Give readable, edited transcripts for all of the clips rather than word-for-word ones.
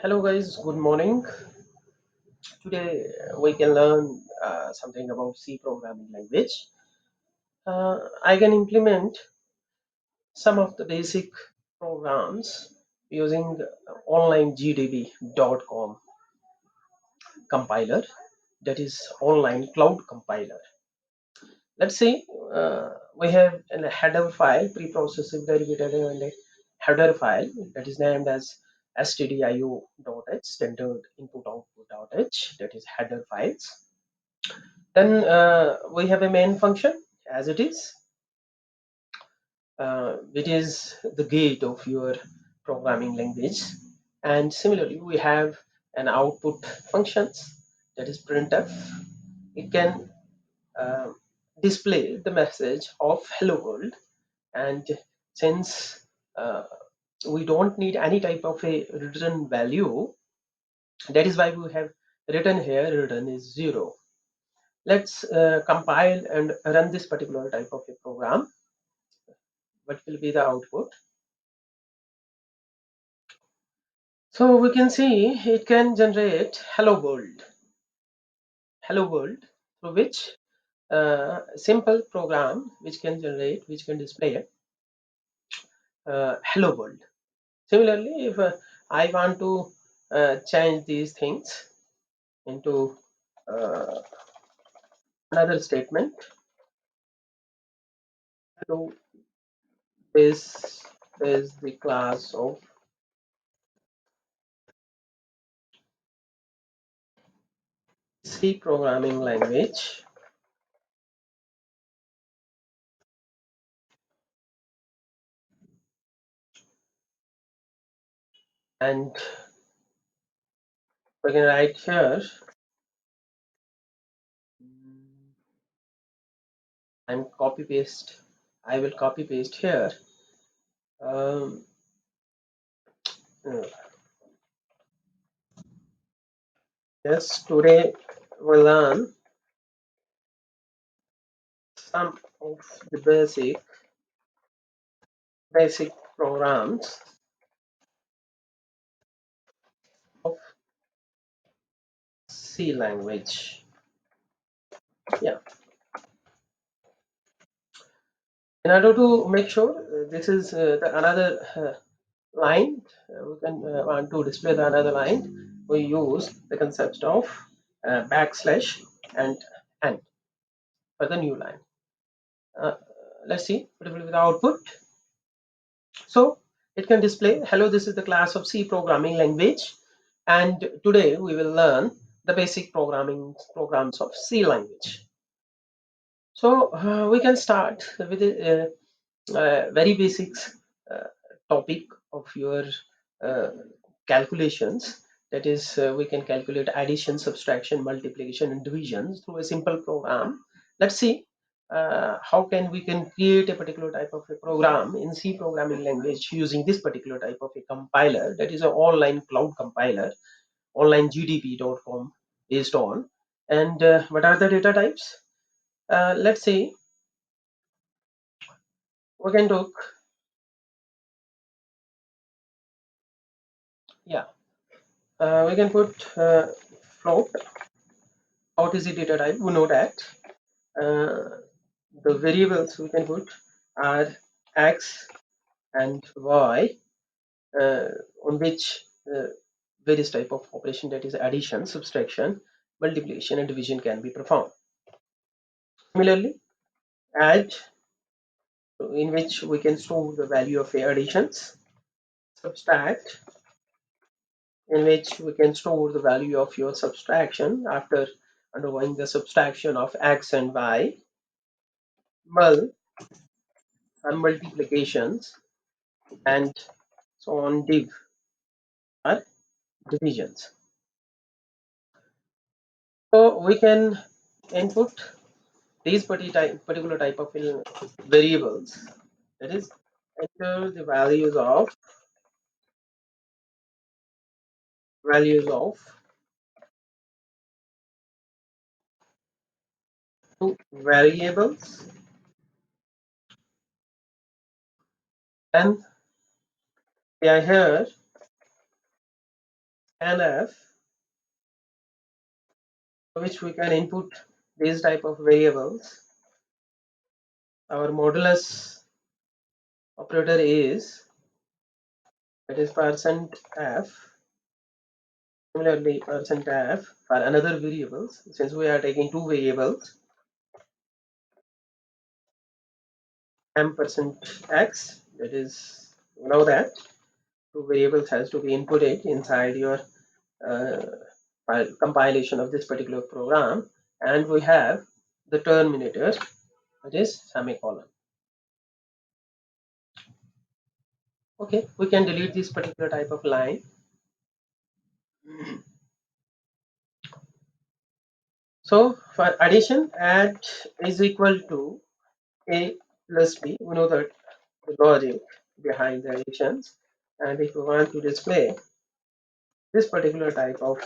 Hello guys, good morning. Today we can learn something about C programming language. I can implement some of the basic programs using online GDB.com compiler, that is online cloud compiler. Let's say we have a header file, preprocessing derivative and a header file that is named as stdio.h, standard input output.h, that is header files. Then we have a main function as it is, which is the gate of your programming language. And similarly, we have an output functions that is printf. It can uh, display the message of hello world. And since uh, we don't need any type of a return value, that is why we have written here return is 0. Let's compile and run this particular type of a program. What will be the output? So we can see it can generate hello world, through which simple program which can generate, which can display hello world. Similarly, if I want to change these things into uh, another statement, so this is the class of C programming language, and we can write here. I'm copy paste. I will copy paste here. Um, uh, yes, today we'll learn some of the basic programs of C language. Yeah. In order to make sure this is another line, we can want to display the another line. We use the concept of backslash and n for the new line. Uh, let's see what will be the output. So it can display, hello, this is the class of C programming language. And today we will learn the basic programming programs of C language. So we can start with the very basics uh, topic of your uh, calculations. That is, we can calculate addition, subtraction, multiplication, and division through a simple program. Let's see how can we can create a particular type of a program in C programming language using this particular type of a compiler, that is an online cloud compiler, online gdp.com based on. And what are the data types? Let's say we can talk, yeah, we can put float. Float is the data type, we know that. uh, the variables we can put are x and y, uh, on which various type of operation, that is addition, subtraction, multiplication, and division can be performed. Similarly, add, in which we can store the value of additions. Subtract, in which we can store the value of your subtraction after undergoing the subtraction of x and y. Mul are multiplications, and so on. Div are divisions. So we can input these particular type of variables, that is enter the values of two variables, and they are here scanf, which we can input these type of variables. Our modulus operator is, that is percent f. Similarly, percent f for another variables, since we are taking two variables, m% x, that is, you know that two variables has to be inputted inside your uh, compilation of this particular program, and we have the terminator, that is semicolon. Okay, we can delete this particular type of line. So for addition, add is equal to a plus b. We know that the logic behind the additions, and if we want to display this particular type of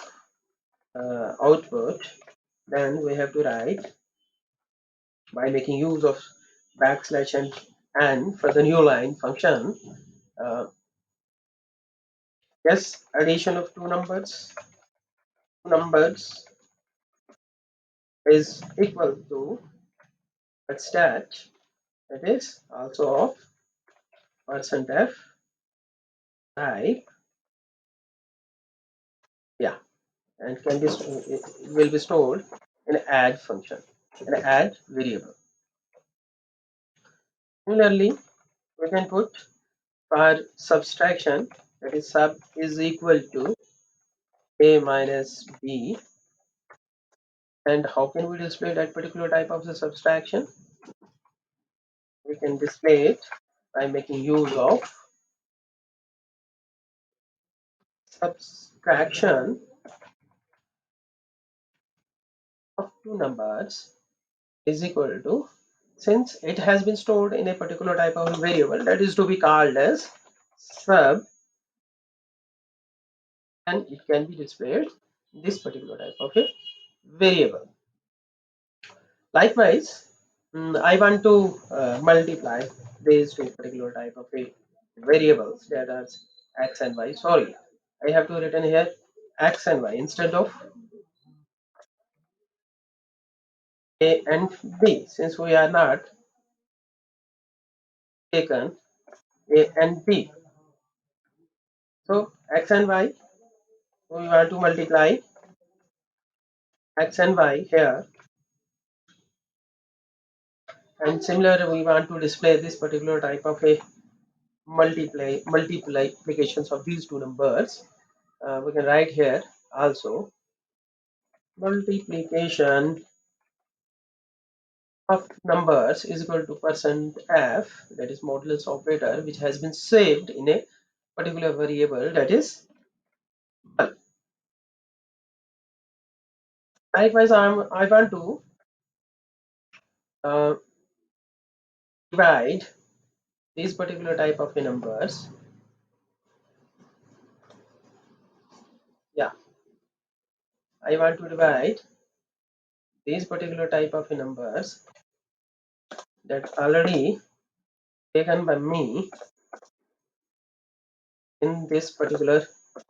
output, then we have to write by making use of backslash and for the new line function. Yes, addition of two numbers is equal to a stat, that is also of percent f type, yeah, and can be it will be stored in add function, in add variable. Similarly, we can put for subtraction, that is sub is equal to a minus b. And how can we display that particular type of the subtraction? We can display it by making use of subtraction of two numbers is equal to, since it has been stored in a particular type of variable, that is to be called as sub, and it can be displayed this particular type of a variable. Likewise, I want to multiply these two particular type of a variables, that are x and y. Sorry, I have to written here x and y instead of a and b, since we are not taken a and b. So x and y, we want to multiply x and y here, and similarly we want to display this particular type of a multiplications of these two numbers. We can write here also multiplication of numbers is equal to percent f, that is modulus operator, which has been saved in a particular variable, that is 1. Likewise, I want to uh, divide these particular type of numbers. Yeah, I want to divide these particular type of numbers that already taken by me in this particular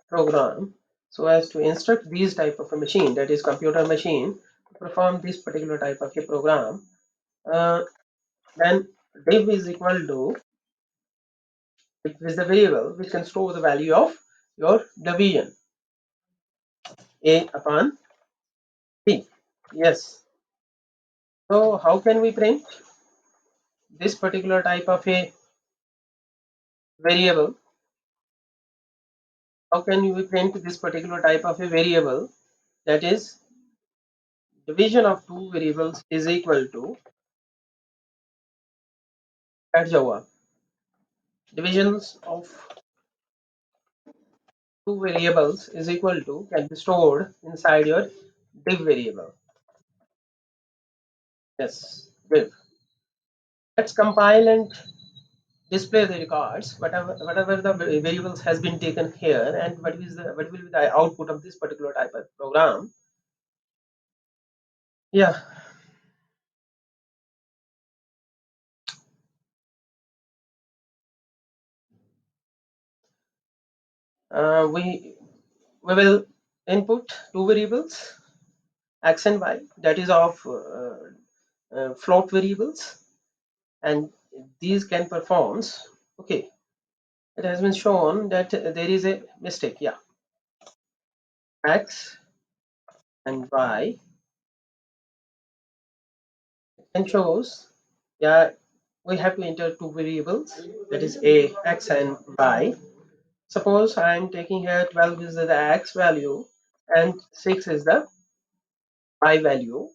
program, so as to instruct these type of a machine, that is computer machine, to perform this particular type of a program. uh, then div is equal to, which is the variable which can store the value of your division, a upon b. Yes, so how can we print this particular type of a variable? How can we print this particular type of a variable, that is division of two variables is equal to at Java, divisions of two variables is equal to can be stored inside your div variable. Yes, div. Let's compile and display the records, whatever the variables has been taken here, and what will be the output of this particular type of program. Yeah, we we will input two variables x and y, that is of float variables, and these can performs. Okay, it has been shown that there is a mistake. Yeah, x and y, and shows, yeah, we have to enter two variables, that is a x and y. Suppose I am taking here 12 is the x value and 6 is the y value.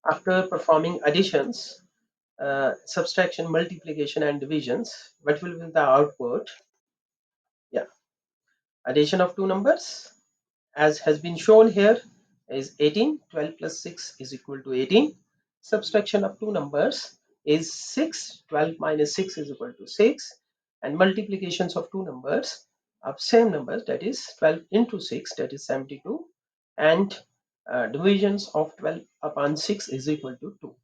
After performing additions, subtraction, multiplication, and divisions, what will be the output? Yeah, addition of two numbers, as has been shown here, is 18. 12 plus 6 is equal to 18. Subtraction of two numbers is 6. 12 minus 6 is equal to 6. And multiplications of two numbers of same numbers, that is 12 into 6, that is 72. And divisions of 12 upon 6 is equal to 2.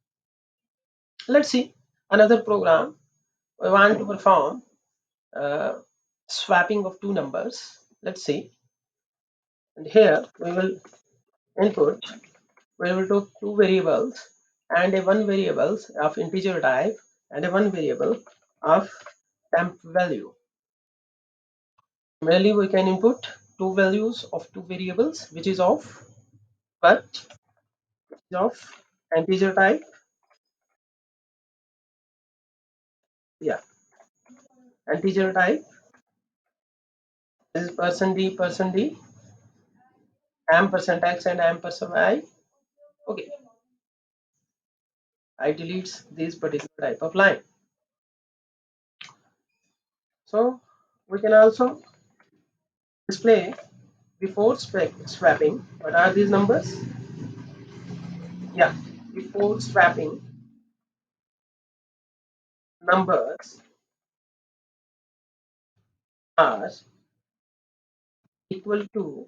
Let's see another program. We want to perform uh, swapping of two numbers. Let's see. And here we will input, we will take two variables and a one variable of integer type and a one variable of temp value. Merely we can input two values of two variables, which is of but of integer type. Yeah, integer type is percent d, ampersand x and ampersand y. Okay, I deletes this particular type of line. So we can also display before swapping. What are these numbers? Yeah, before swapping numbers are equal to,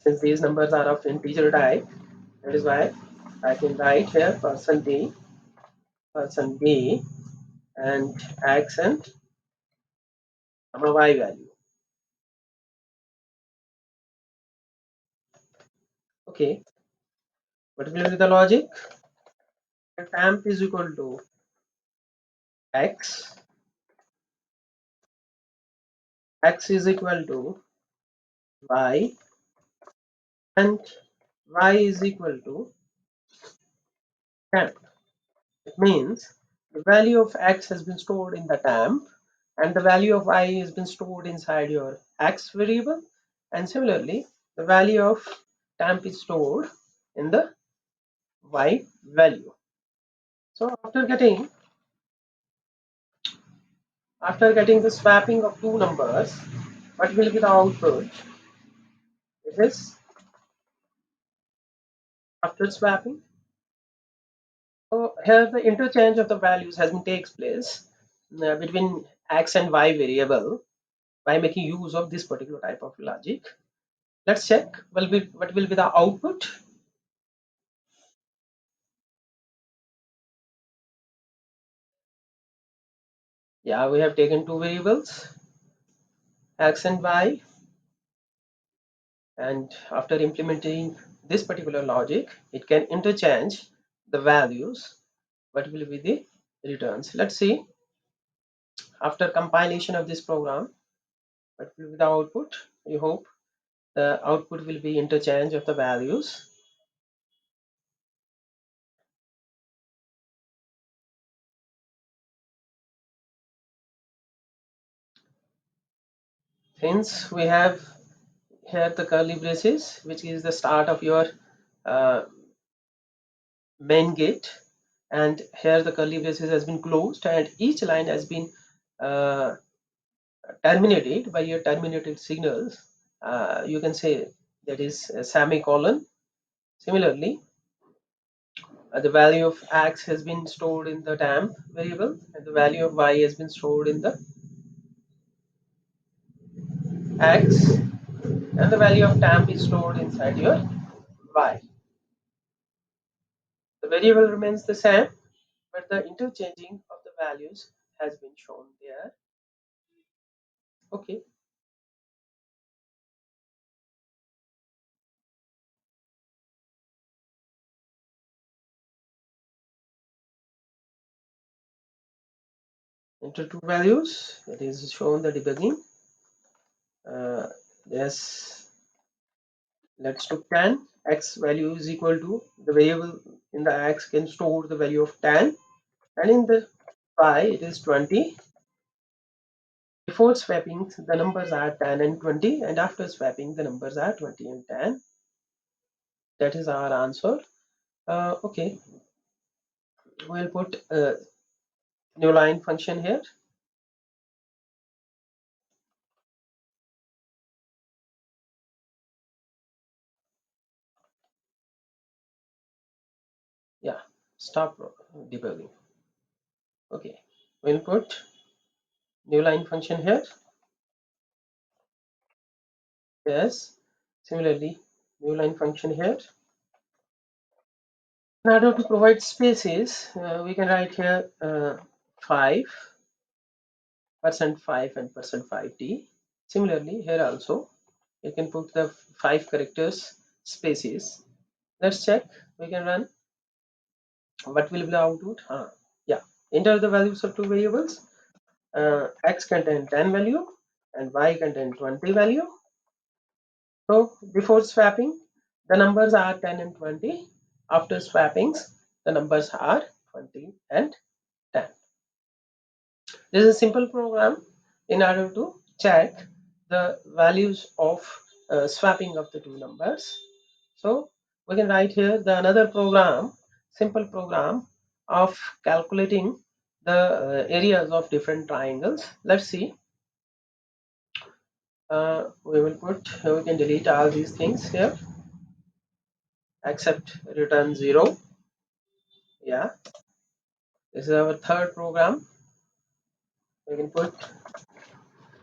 since these numbers are of integer type, that is why I can write here percent d, and x and y value. Okay, what will be the logic? The temp is equal to x, x is equal to y, and y is equal to temp. It means the value of x has been stored in the temp and the value of y has been stored inside your x variable, and similarly the value of temp is stored in the y value. So after getting the swapping of two numbers, what will be the output? It is after swapping. So here the interchange of the values has been takes place between x and y variable by making use of this particular type of logic. Let's check what will be the output. Yeah, we have taken two variables x and y, and after implementing this particular logic it can interchange the values. What will be the returns? Let's see, after compilation of this program, what will be the output? You hope the output will be interchange of the values. Since we have here the curly braces, which is the start of your uh, main gate, and here the curly braces has been closed and each line has been uh, terminated by your terminated signals. You can say that is a semicolon. Similarly, the value of x has been stored in the temp variable and the value of y has been stored in the x, and the value of temp is stored inside your y. The variable remains the same, but the interchanging of the values has been shown there. Okay, enter two values. It is shown the debugging. Yes, let's took 10. X value is equal to the variable in the X can store the value of 10, and in the Y it is 20. Before swapping, the numbers are 10 and 20, and after swapping, the numbers are 20 and 10. That is our answer. Okay, we'll put a new line function here. Yeah, stop debugging. Okay, we'll put new line function here. Yes, similarly, new line function here. In order to provide spaces, we can write here 5%, 5 and %5t. Similarly, here also you can put the 5 characters spaces. Let's check. We can run. What will be the output? Yeah, enter the values of two variables. X contain 10 value and Y contain 20 value. So before swapping, the numbers are 10 and 20. After swappings, the numbers are 20 and 10. This is a simple program in order to check the values of swapping of the two numbers. So we can write here the another program, simple program of calculating the areas of different triangles. Let's see. We will put, we can delete all these things here except return 0. Yeah, this is our third program. We can put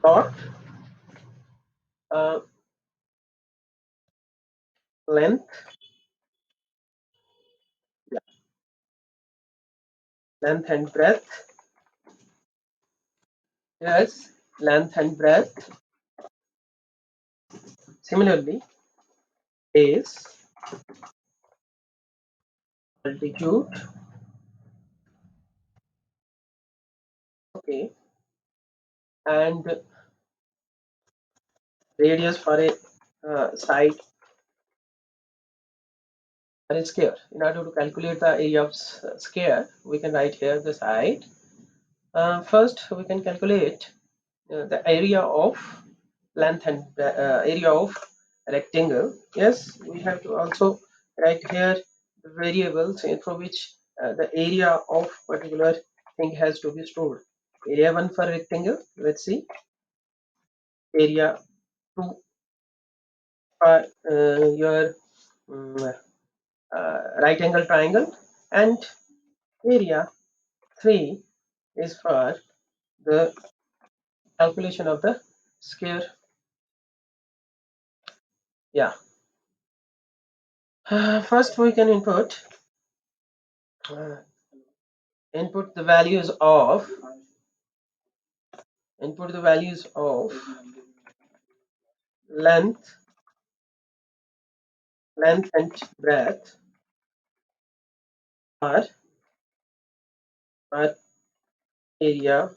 dot uh, length, yeah, length and breadth. Yes, length and breadth. Similarly, base, altitude. Okay, and radius for a side or a square. In order to calculate the area of square, we can write here the side. First, we can calculate the area of length and area of rectangle. Yes, we have to also write here the variables for which the area of particular thing has to be stored. Area 1 for rectangle. Let's see. Area 2 for your right angle triangle, and area 3 is for the calculation of the square. Yeah. First we can uh, input the values of length and breadth or area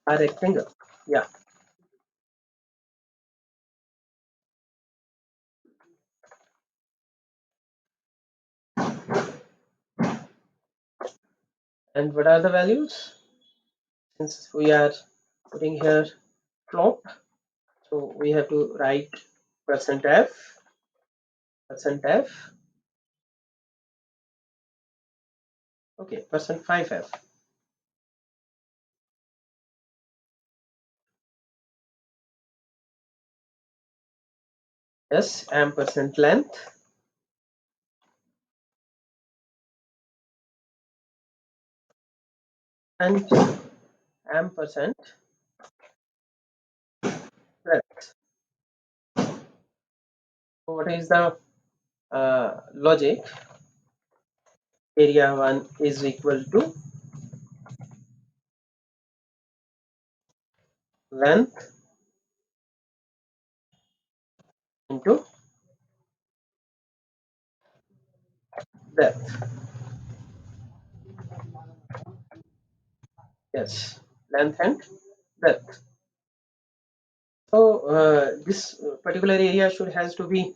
or rectangle. Yeah. And what are the values? Since we are putting here float, so we have to write %f. Okay, %5f. Yes, ampersand length and ampersand breadth. So what is the logic? Area 1 is equal to length into breadth. Yes. length and breadth. So this particular area should has to be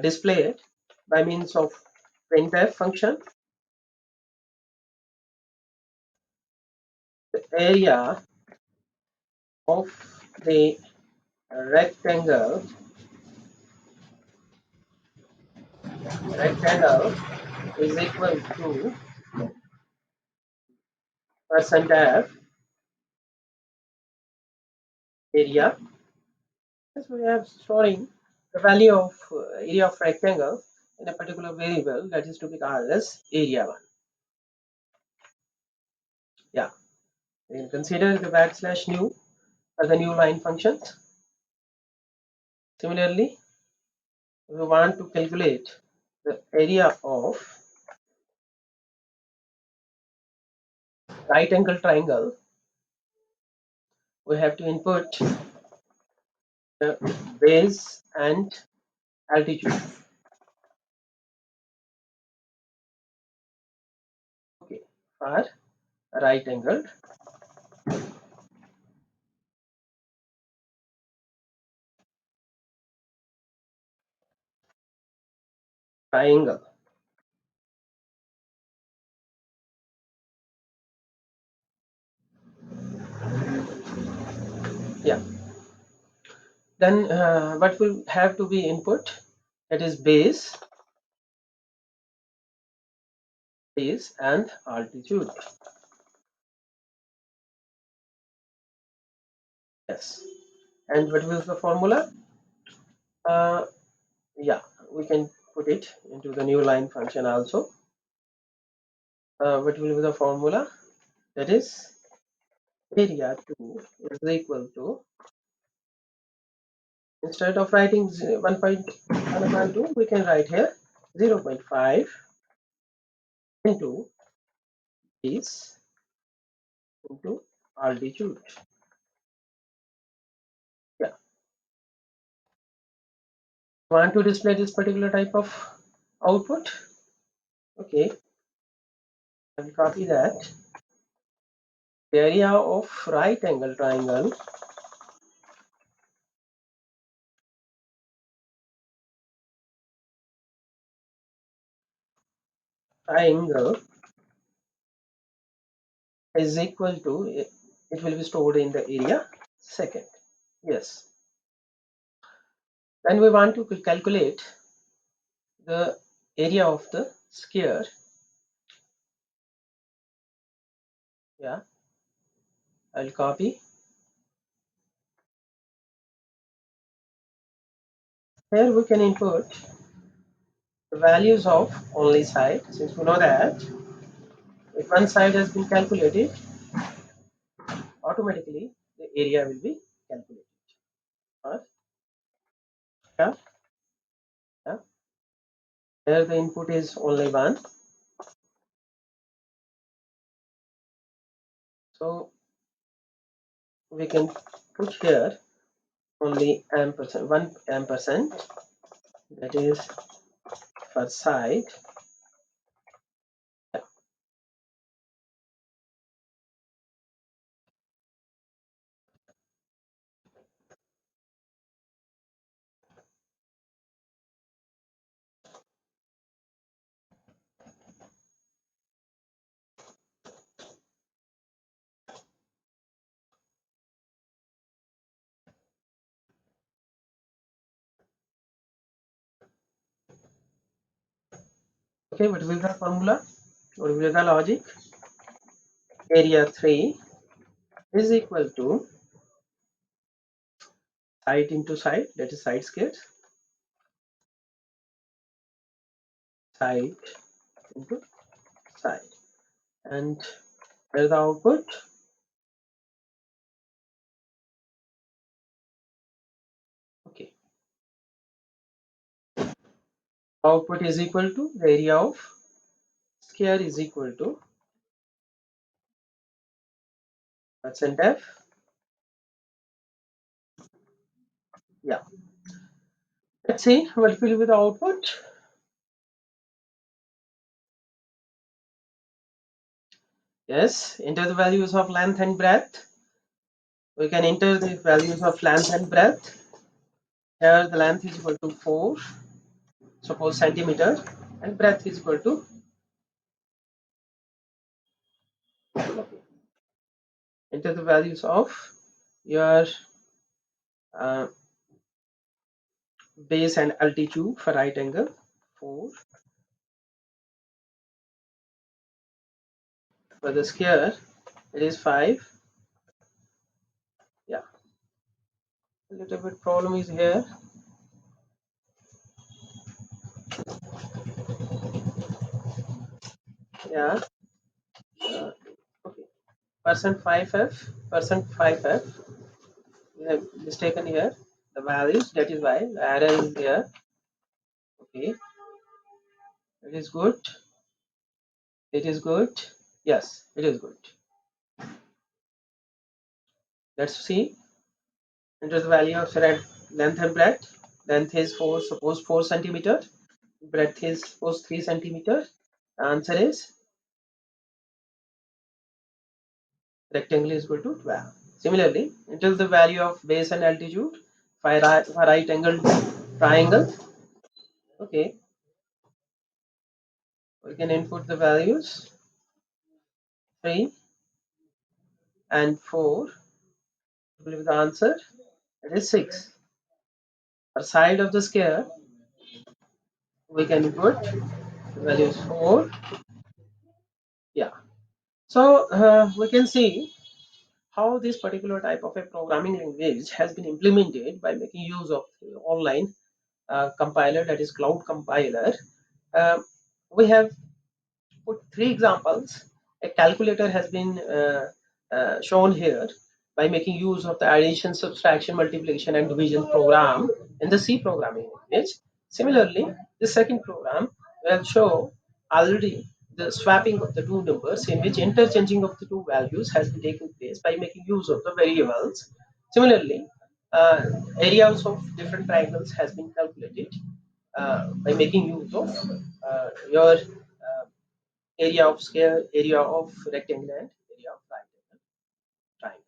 displayed by means of printf function. The area of the rectangle is equal to percent f area. Yes, we are storing the value of area of rectangle in a particular variable that is to be called as area one. Yeah, we will consider the backslash new as the new line functions. Similarly, we want to calculate the area of right angle triangle. We have to input the base and altitude. Okay, for right angled triangle. Yeah. Then what will have to be input? That is base and altitude. Yes. And what was the formula? Uh, yeah, we can put it into the new line function also. What will be the formula? That is area 2 is equal to, instead of writing 1.1.2, we can write here 0.5 into base into altitude. Yeah, want to display this particular type of output? Okay, I'll copy that. The area of right angle triangle is equal to, it will be stored in the area second. Yes. Then we want to calculate the area of the sphere. Yeah, I'll copy. Here we can input the values of only side, since we know that if one side has been calculated, automatically the area will be calculated. Right? Yeah, yeah. Here the input is only one, so we can put here only ampersand, 1%, that is for side. Yeah. Okay, what will the formula? What will the logic? Area 3 is equal to side into side, that is side square, side into side, and where the output? Okay, output is equal to the area of square is equal to percent f. Yeah, let's see what will be the output. Yes, enter the values of length and breadth. We can enter the values of length and breadth. Here the length is equal to 4, suppose centimeter, and breadth is equal to, enter the values of your uh, base and altitude for right angle. 4 for the square, it is 5. Yeah, a little bit problem is here. Yeah, okay. Percent 5f, percent 5f. We have mistaken here the values. That is why the error is there. Okay, it is good. It is good. Yes, it is good. Let's see. Enter the value of thread length and breadth. Length is 4, suppose 4 centimeter. Breadth is suppose 3 centimeter. Answer is rectangle is equal to 12. Similarly, enter the value of base and altitude for right angle triangle. Okay, we can input the values 3 and 4. I believe the answer, it is 6. For side of the square, we can input the value is 4. Yeah. So we can see how this particular type of a programming language has been implemented by making use of the online compiler, that is cloud compiler. Uh, we have put three examples. A calculator has been shown here by making use of the addition, subtraction, multiplication, and division program in the C programming language. Similarly, the second program will show already the swapping of the two numbers, in which interchanging of the two values has been taking place by making use of the variables. Similarly, uh, areas of different triangles has been calculated by making use of your area of square, area of rectangle, and area of right angle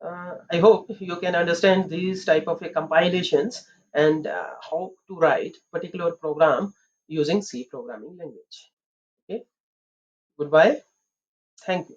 triangle. I hope you can understand these type of compilations and how to write particular program using C programming language. Okay, goodbye. Thank you.